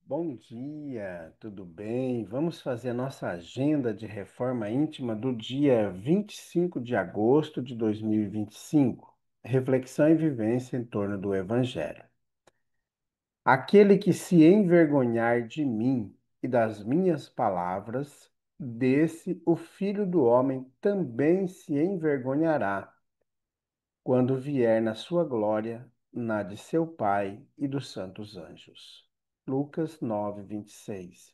Bom dia, tudo bem? Vamos fazer a nossa agenda de reforma íntima do dia 25 de agosto de 2025. Reflexão e vivência em torno do Evangelho. Aquele que se envergonhar de mim e das minhas palavras, desse o Filho do Homem também se envergonhará, quando vier na sua glória, na de seu Pai e dos santos anjos. Lucas 9:26.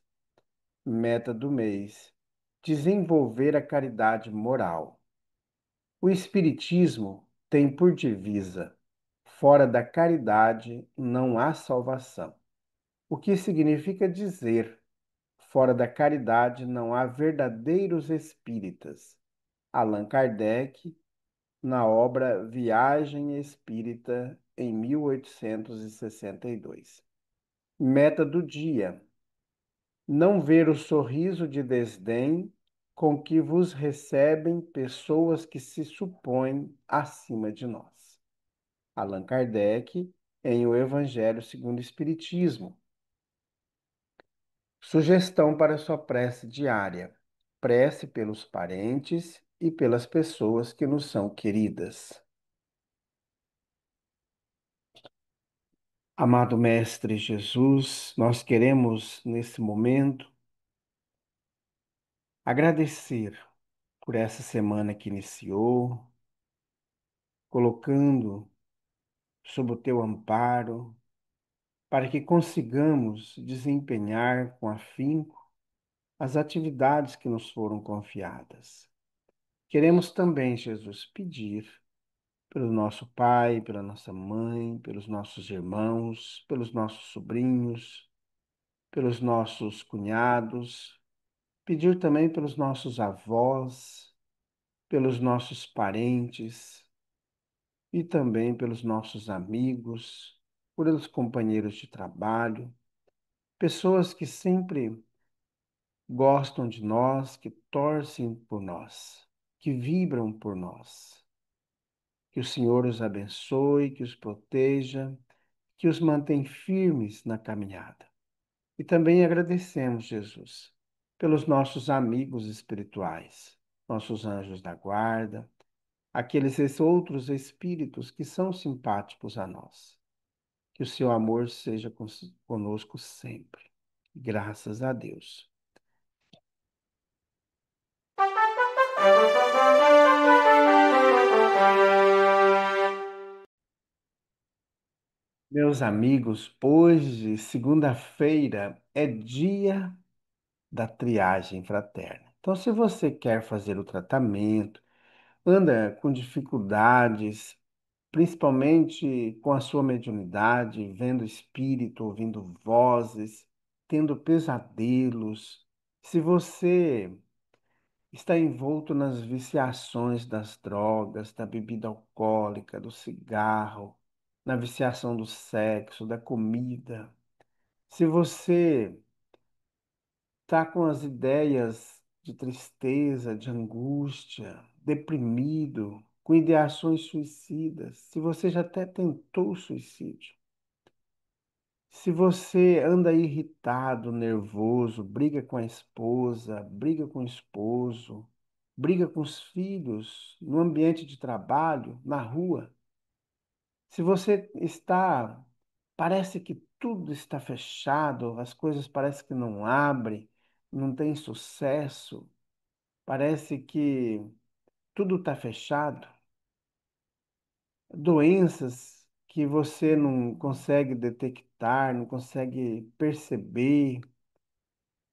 Meta do mês: desenvolver a caridade moral. O Espiritismo tem por divisa: fora da caridade não há salvação. O que significa dizer: fora da caridade não há verdadeiros espíritas. Allan Kardec, na obra Viagem Espírita, em 1862. Meta do dia: não ver o sorriso de desdém com que vos recebem pessoas que se supõem acima de nós. Allan Kardec, em O Evangelho segundo o Espiritismo. Sugestão para sua prece diária: prece pelos parentes e pelas pessoas que nos são queridas. Amado Mestre Jesus, nós queremos, nesse momento, agradecer por essa semana que iniciou, colocando sob o teu amparo, para que consigamos desempenhar com afinco as atividades que nos foram confiadas. Queremos também, Jesus, pedir pelo nosso pai, pela nossa mãe, pelos nossos irmãos, pelos nossos sobrinhos, pelos nossos cunhados, pedir também pelos nossos avós, pelos nossos parentes e também pelos nossos amigos, pelos companheiros de trabalho, pessoas que sempre gostam de nós, que torcem por nós, que vibram por nós. Que o Senhor os abençoe, que os proteja, que os mantém firmes na caminhada. E também agradecemos, Jesus, pelos nossos amigos espirituais, nossos anjos da guarda, aqueles outros espíritos que são simpáticos a nós. Que o seu amor seja conosco sempre. Graças a Deus. Meus amigos, hoje, segunda-feira, é dia da triagem fraterna. Então, se você quer fazer o tratamento, anda com dificuldades, principalmente com a sua mediunidade, vendo espírito, ouvindo vozes, tendo pesadelos, se você está envolto nas viciações das drogas, da bebida alcoólica, do cigarro, na viciação do sexo, da comida. Se você está com as ideias de tristeza, de angústia, deprimido, com ideações suicidas, se você já até tentou o suicídio, se você anda irritado, nervoso, briga com a esposa, briga com o esposo, briga com os filhos, no ambiente de trabalho, na rua, se você está, parece que tudo está fechado, as coisas parecem que não abrem, não tem sucesso, parece que tudo está fechado, doenças que você não consegue detectar, não consegue perceber,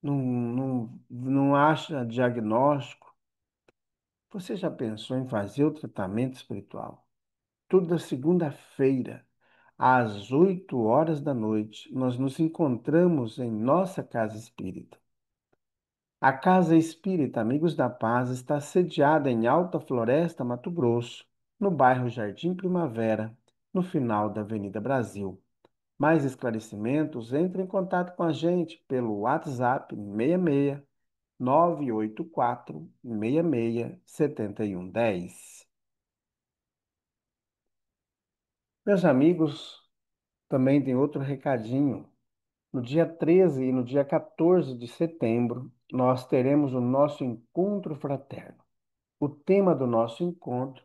não acha diagnóstico. Você já pensou em fazer o tratamento espiritual? Toda segunda-feira, às 8 horas da noite, nós nos encontramos em nossa casa espírita. A Casa Espírita Amigos da Paz está sediada em Alta Floresta, Mato Grosso, no bairro Jardim Primavera, no final da Avenida Brasil. Mais esclarecimentos, entre em contato com a gente pelo WhatsApp 66 984 66 7110. Meus amigos, também tem outro recadinho. No dia 13 e no dia 14 de setembro, nós teremos o nosso encontro fraterno. O tema do nosso encontro,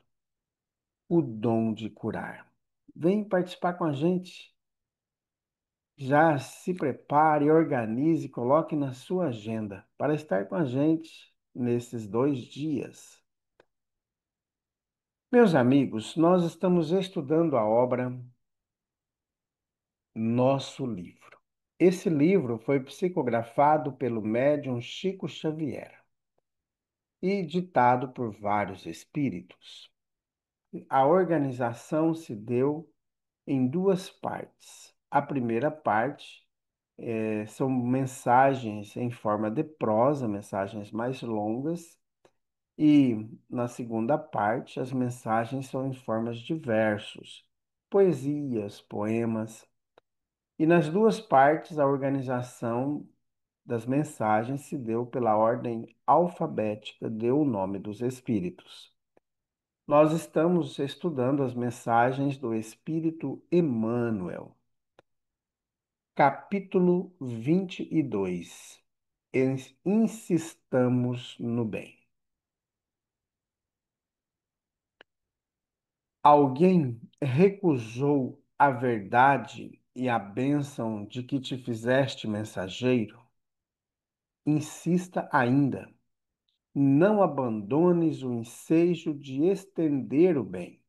o dom de curar. Vem participar com a gente. Já se prepare, organize, coloque na sua agenda para estar com a gente nesses 2 dias. Meus amigos, nós estamos estudando a obra Nosso Livro. Esse livro foi psicografado pelo médium Chico Xavier e ditado por vários espíritos. A organização se deu em 2 partes. A primeira parte são mensagens em forma de prosa, mensagens mais longas, e na segunda parte as mensagens são em formas de versos, poesias, poemas. E nas 2 partes a organização das mensagens se deu pela ordem alfabética deu o nome dos espíritos. Nós estamos estudando as mensagens do Espírito Emmanuel, capítulo 22. Insistamos no bem. Alguém recusou a verdade e a bênção de que te fizeste mensageiro? Insista ainda. Não abandones o ensejo de estender o bem.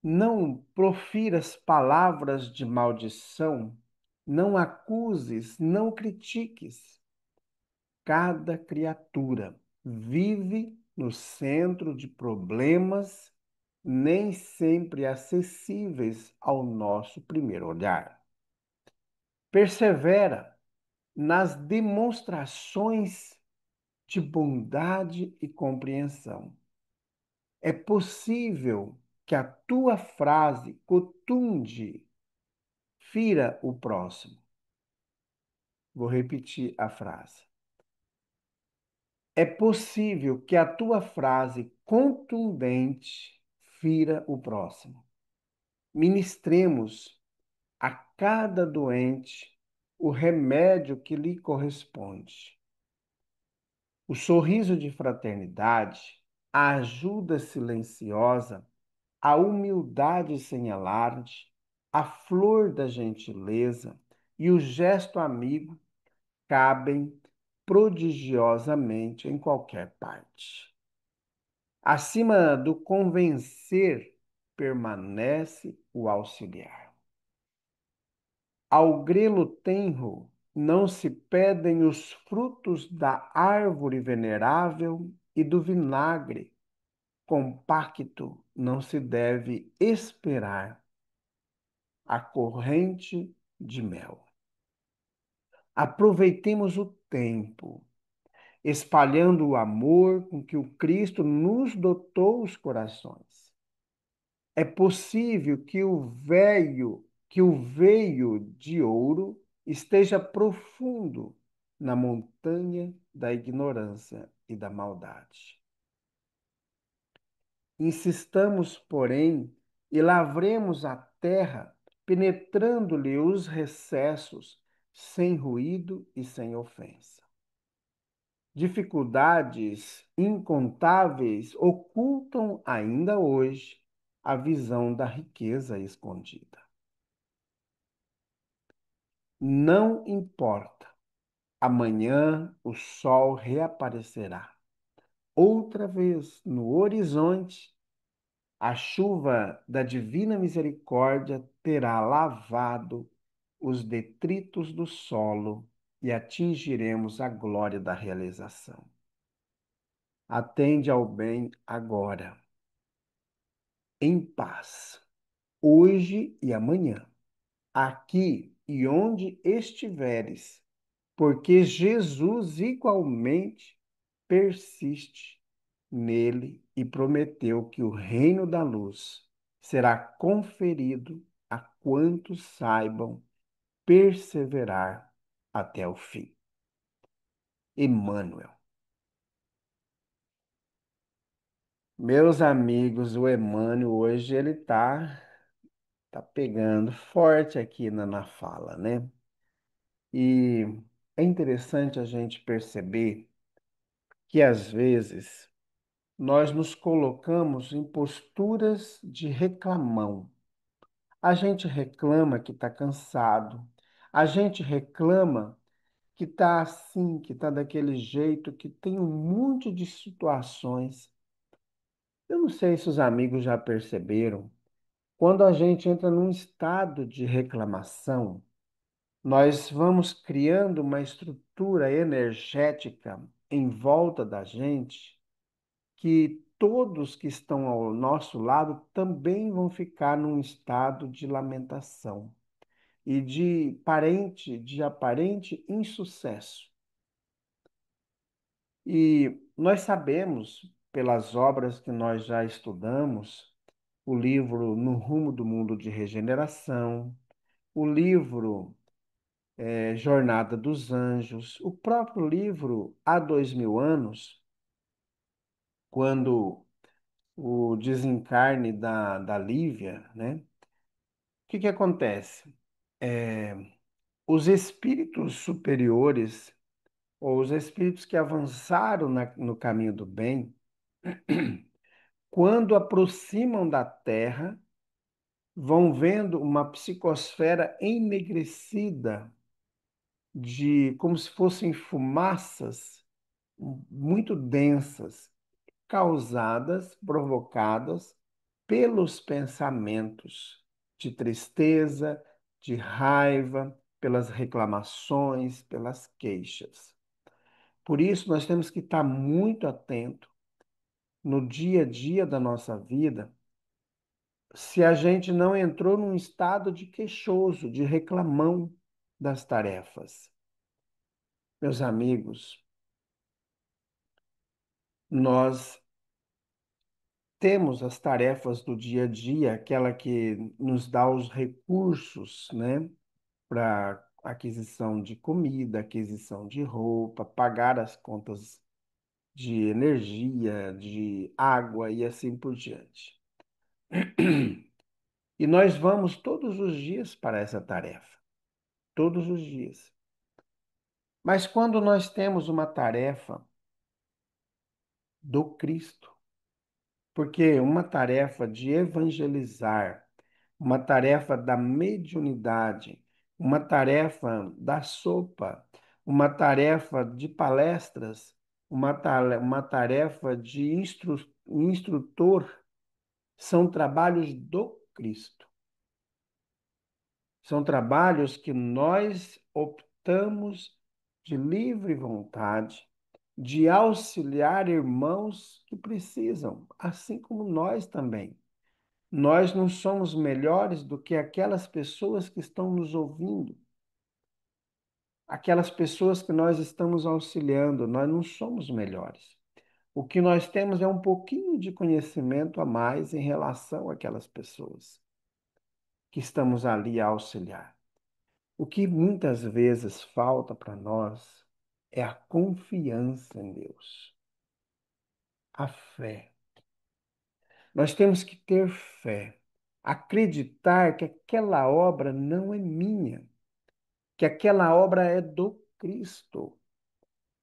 Não profiras palavras de maldição, não acuses, não critiques. Cada criatura vive no centro de problemas nem sempre acessíveis ao nosso primeiro olhar. Persevera nas demonstrações de bondade e compreensão. É possível que a tua frase cotunde, fira o próximo. Vou repetir a frase. É possível que a tua frase contundente fira o próximo. Ministremos a cada doente o remédio que lhe corresponde. O sorriso de fraternidade, a ajuda silenciosa, a humildade sem alarde, a flor da gentileza e o gesto amigo cabem prodigiosamente em qualquer parte. Acima do convencer permanece o auxiliar. Ao grelo tenro não se pedem os frutos da árvore venerável e do vinagre compacto não se deve esperar a corrente de mel. Aproveitemos o tempo, espalhando o amor com que o Cristo nos dotou os corações. É possível que o veio de ouro esteja profundo na montanha da ignorância e da maldade. Insistamos, porém, e lavremos a terra, penetrando-lhe os recessos, sem ruído e sem ofensa. Dificuldades incontáveis ocultam ainda hoje a visão da riqueza escondida. Não importa, amanhã o sol reaparecerá. Outra vez no horizonte, a chuva da divina misericórdia terá lavado os detritos do solo e atingiremos a glória da realização. Atende ao bem agora, em paz, hoje e amanhã, aqui e onde estiveres, porque Jesus igualmente persiste nele e prometeu que o reino da luz será conferido a quantos saibam perseverar até o fim. Emmanuel. Meus amigos, o Emmanuel hoje ele tá pegando forte aqui na fala, né? E é interessante a gente perceber que às vezes nós nos colocamos em posturas de reclamão. A gente reclama que está cansado, a gente reclama que está assim, que está daquele jeito, que tem um monte de situações. Eu não sei se os amigos já perceberam, quando a gente entra num estado de reclamação, nós vamos criando uma estrutura energética em volta da gente que todos que estão ao nosso lado também vão ficar num estado de lamentação e de aparente insucesso. E nós sabemos, pelas obras que nós já estudamos, o livro No Rumo do Mundo de Regeneração, o livro Jornada dos Anjos, o próprio livro Há 2000 anos, quando o desencarne da Lívia, né? O que que acontece? É, os espíritos superiores, ou os espíritos que avançaram no caminho do bem, quando aproximam da Terra, vão vendo uma psicosfera enegrecida de como se fossem fumaças muito densas, causadas, provocadas pelos pensamentos de tristeza, de raiva, pelas reclamações, pelas queixas. Por isso, nós temos que estar muito atento no dia a dia da nossa vida, se a gente não entrou num estado de queixoso, de reclamão das tarefas. Meus amigos, nós temos as tarefas do dia a dia, aquela que nos dá os recursos, né, para aquisição de comida, aquisição de roupa, pagar as contas de energia, de água e assim por diante. E nós vamos todos os dias para essa tarefa, todos os dias. Mas quando nós temos uma tarefa do Cristo, porque uma tarefa de evangelizar, uma tarefa da mediunidade, uma tarefa da sopa, uma tarefa de palestras, uma tarefa de instrutor, são trabalhos do Cristo. São trabalhos que nós optamos de livre vontade de auxiliar irmãos que precisam, assim como nós também. Nós não somos melhores do que aquelas pessoas que estão nos ouvindo, aquelas pessoas que nós estamos auxiliando, nós não somos melhores. O que nós temos é um pouquinho de conhecimento a mais em relação àquelas pessoas que estamos ali a auxiliar. O que muitas vezes falta para nós é a confiança em Deus, a fé. Nós temos que ter fé, acreditar que aquela obra não é minha, que aquela obra é do Cristo.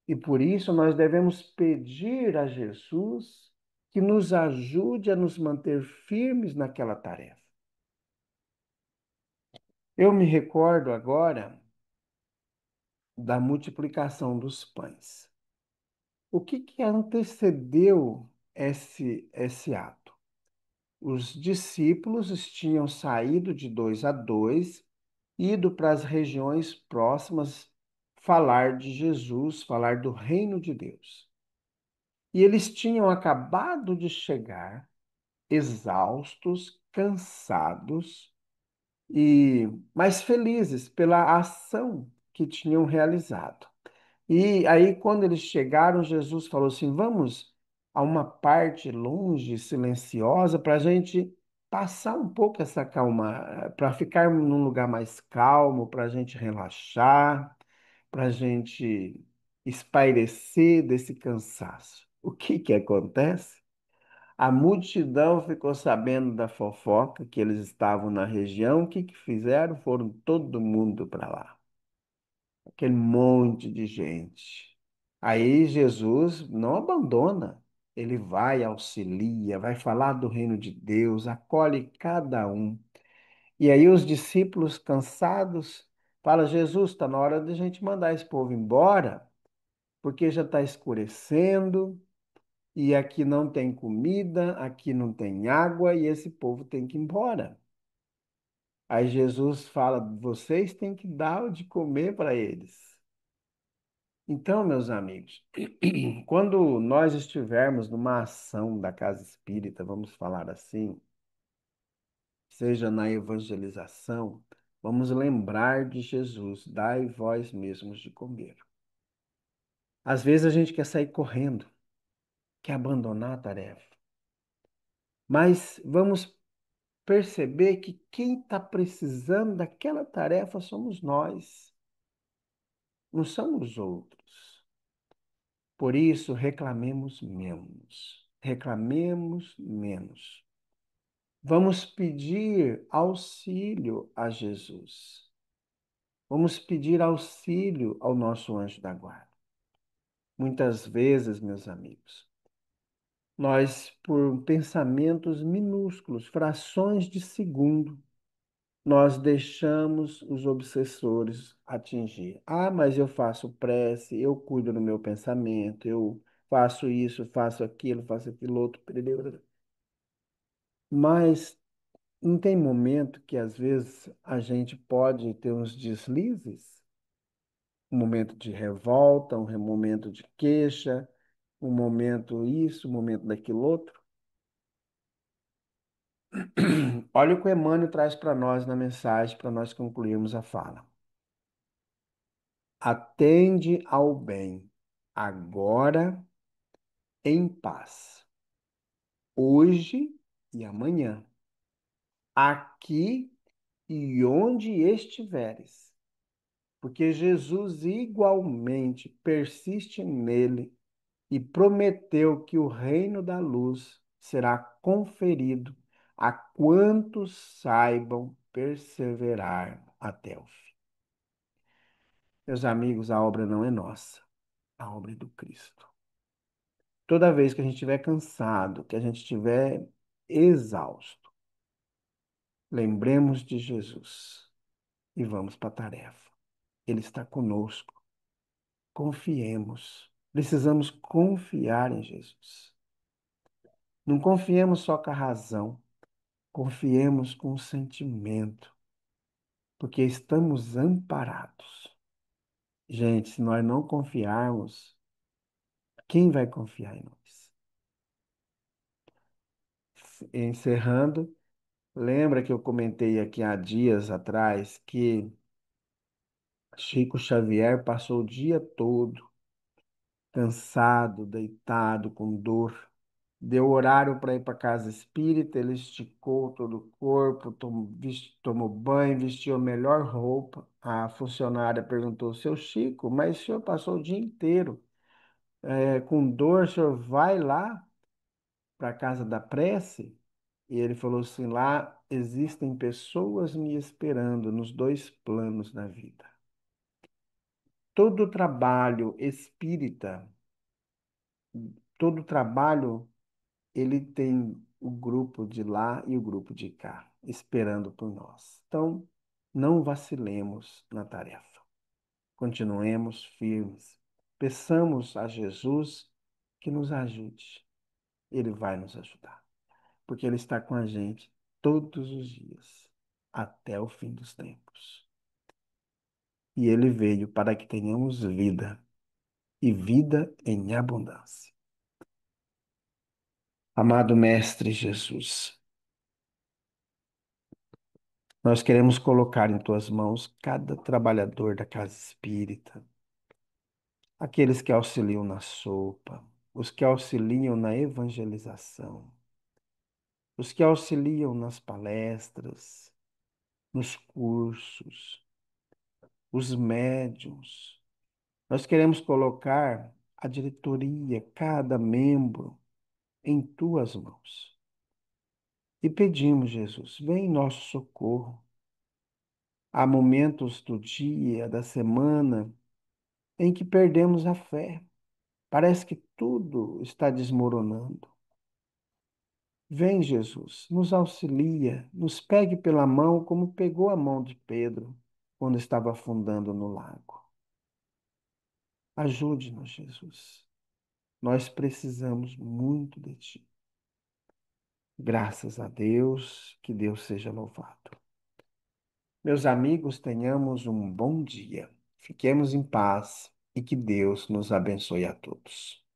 E por isso nós devemos pedir a Jesus que nos ajude a nos manter firmes naquela tarefa. Eu me recordo agora da multiplicação dos pães. O que que antecedeu esse ato? Os discípulos tinham saído de dois a dois, ido para as regiões próximas falar de Jesus, falar do reino de Deus. E eles tinham acabado de chegar, exaustos, cansados e mais felizes pela ação que tinham realizado. E aí, quando eles chegaram, Jesus falou assim: vamos a uma parte longe, silenciosa, para a gente passar um pouco essa calma, para ficar num lugar mais calmo, para a gente relaxar, para a gente espairecer desse cansaço. O que que acontece? A multidão ficou sabendo da fofoca que eles estavam na região. O que que fizeram? Foram todo mundo para lá. aquele monte de gente. Aí Jesus não abandona, ele vai, auxilia, vai falar do reino de Deus, acolhe cada um. E aí os discípulos cansados falam: Jesus, está na hora de a gente mandar esse povo embora, porque já está escurecendo e aqui não tem comida, aqui não tem água e esse povo tem que ir embora. Aí Jesus fala: vocês têm que dar o de comer para eles. Então, meus amigos, quando nós estivermos numa ação da casa espírita, vamos falar assim, seja na evangelização, vamos lembrar de Jesus, dai vós mesmos de comer. Às vezes a gente quer sair correndo, quer abandonar a tarefa, mas vamos perceber que quem está precisando daquela tarefa somos nós, não são os outros. Por isso, reclamemos menos. Reclamemos menos. Vamos pedir auxílio a Jesus. Vamos pedir auxílio ao nosso anjo da guarda. Muitas vezes, meus amigos, nós, por pensamentos minúsculos, frações de segundo, nós deixamos os obsessores atingir. Ah, mas eu faço prece, eu cuido do meu pensamento, eu faço isso, faço aquilo outro. Pererê. Mas não tem momento que às vezes a gente pode ter uns deslizes, um momento de revolta, momento de queixa, um momento isso, um momento daquilo outro. Olha o que o Emmanuel traz para nós na mensagem, para nós concluirmos a fala. Atende ao bem, agora em paz, hoje e amanhã, aqui e onde estiveres, porque Jesus igualmente persiste nele e prometeu que o reino da luz será conferido a quantos saibam perseverar até o fim. Meus amigos, a obra não é nossa, a obra é do Cristo. Toda vez que a gente estiver cansado, que a gente estiver exausto, lembremos de Jesus e vamos para a tarefa. Ele está conosco. Confiemos. Precisamos confiar em Jesus. Não confiemos só com a razão, confiemos com o sentimento, porque estamos amparados. Gente, se nós não confiarmos, quem vai confiar em nós? Encerrando, lembra que eu comentei aqui há dias atrás que Chico Xavier passou o dia todo cansado, deitado, com dor. Deu horário para ir para casa espírita, ele esticou todo o corpo, tomou banho, vestiu a melhor roupa. A funcionária perguntou: Seu Chico, mas o senhor passou o dia inteiro com dor, o senhor vai lá para a casa da prece? E ele falou assim: Lá existem pessoas me esperando nos dois planos da vida. Todo trabalho espírita, todo trabalho ele tem o grupo de lá e o grupo de cá, esperando por nós. Então, não vacilemos na tarefa. Continuemos firmes. Peçamos a Jesus que nos ajude. Ele vai nos ajudar, porque Ele está com a gente todos os dias, até o fim dos tempos. E Ele veio para que tenhamos vida, e vida em abundância. Amado Mestre Jesus, nós queremos colocar em tuas mãos cada trabalhador da casa espírita, aqueles que auxiliam na sopa, os que auxiliam na evangelização, os que auxiliam nas palestras, nos cursos, os médiuns. Nós queremos colocar a diretoria, cada membro, em tuas mãos. E pedimos, Jesus, vem em nosso socorro. Há momentos do dia, da semana, em que perdemos a fé. Parece que tudo está desmoronando. Vem, Jesus, nos auxilia, nos pegue pela mão como pegou a mão de Pedro quando estava afundando no lago. Ajude-nos, Jesus. Nós precisamos muito de Ti. Graças a Deus, que Deus seja louvado. Meus amigos, tenhamos um bom dia. Fiquemos em paz e que Deus nos abençoe a todos.